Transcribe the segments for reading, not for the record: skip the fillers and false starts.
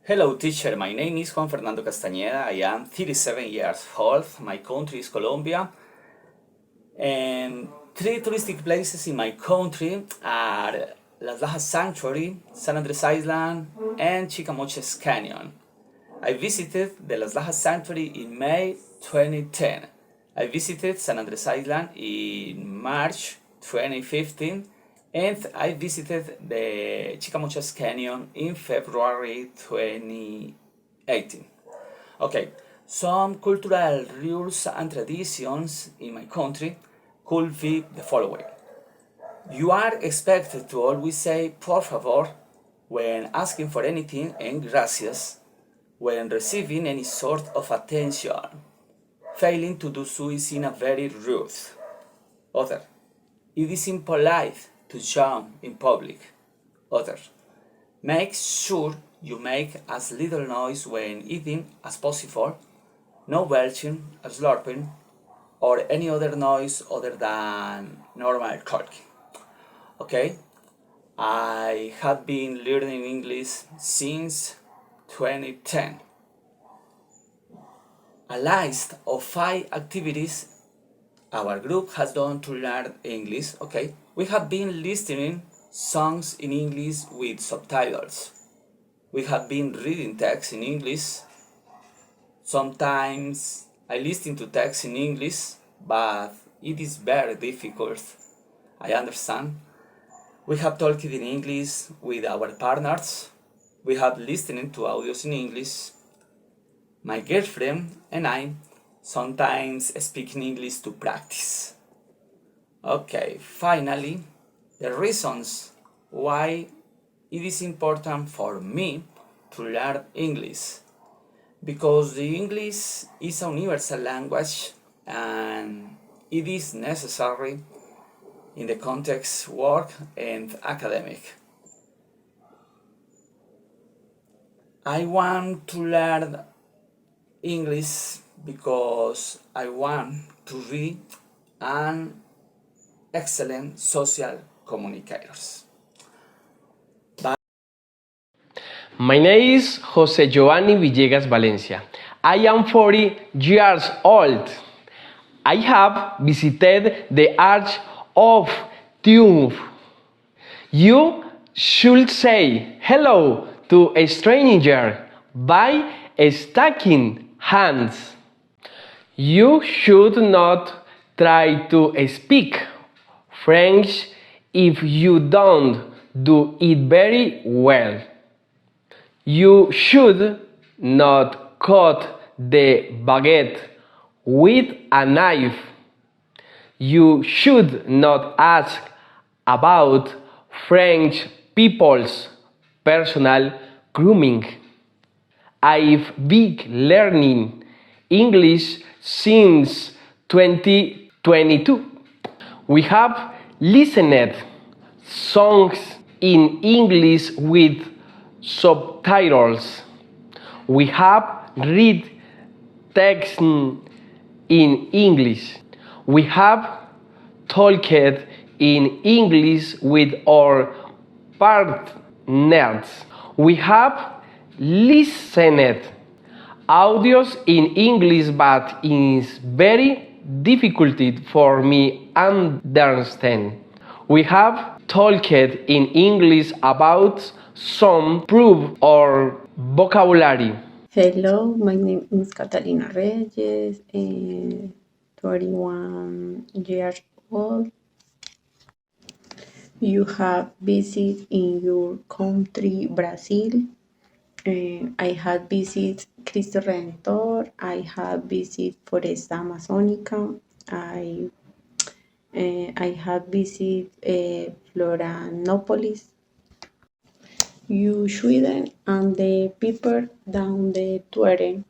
Hello teacher, my name is Juan Fernando Castañeda. I am 37 years old. My country is Colombia. And three touristic places in my country are Las Lajas Sanctuary, San Andres Island, and Chicamoches Canyon. I visited the Las Lajas Sanctuary in May 2010. I visited San Andres Island in March 2015, and I visited the Chicamoches Canyon in February 2018. Okay, some cultural rules and traditions in my country could be the following. You are expected to always say por favor when asking for anything and gracias when receiving any sort of attention. Failing to do so is in a very rude. Other, it is impolite to jump in public. Other, make sure you make as little noise when eating as possible. No belching, slurping, or any other noise other than normal talking. Okay? I have been learning English since 2010. A list of 5 activities our group has done to learn English. Okay? We have been listening songs in English with subtitles. We have been reading text in English. Sometimes I listen to text in English, but it is very difficult. I understand. We have talked in English with our partners. We have listening to audios in English. My girlfriend and I sometimes speak in English to practice. Okay, finally, the reasons why it is important for me to learn English. Because the English is a universal language and it is necessary in the context work and academic. I want to learn English because I want to be an excellent social communicators. My name is Jose Giovanni Villegas Valencia. I am 40 years old. I have visited the Arch of Triumph. You should say hello to a stranger by stacking hands. You should not try to speak French if you don't do it very well. You should not cut the baguette with a knife. You should not ask about French people's personal grooming. I've been learning English since 2022. We have listened songs in English with subtitles. We have read text in English. We have talked in English with our partners. We have listened audios in English, but it's very difficult for me understand. We have talked in English about some proof or vocabulary. Hello, my name is Catalina Reyes, 21 years old. You have visited in your country, Brazil. I have visited Cristo Redentor. I have visited Foresta Amazonica. I have visited Florianopolis. You Sweden and the people down the Tuere.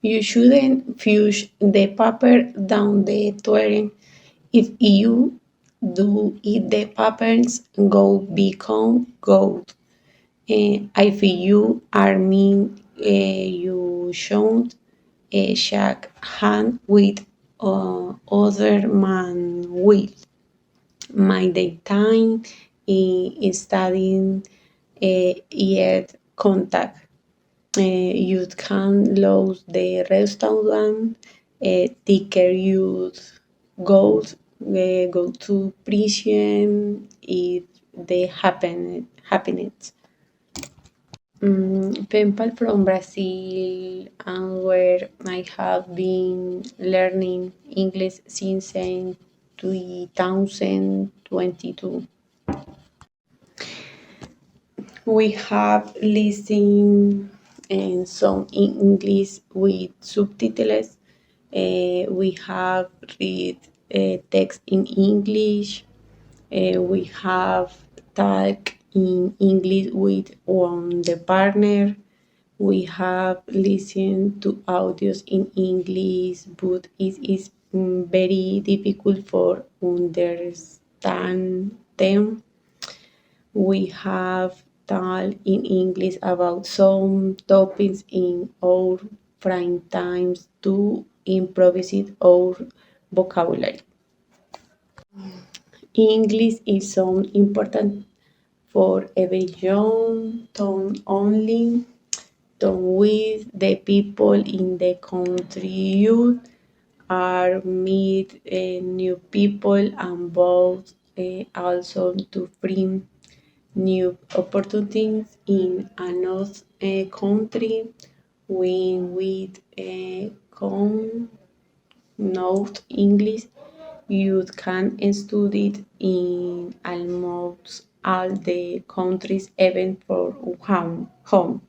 You shouldn't fuse the paper down the Tuere. If you do it, the papers go become gold. If you are mean, you should shake hand with other man with. My daytime in studying yet contact. You can lose the restaurant, ticker you go to prison if they happiness. People from Brazil and where I have been learning English since 2022. We have listened and some in English with subtitles. We have read text in English. We have talked in English with the partner. We have listened to audios in English, but it is very difficult for understand them. We have talked in English about some topics in our prime times to improvise our vocabulary. English is so important for every young tone only tone with the people in the country. You are meet new people and both also to bring new opportunities in another country when we come not English. You can study it in almost all the countries, even for home.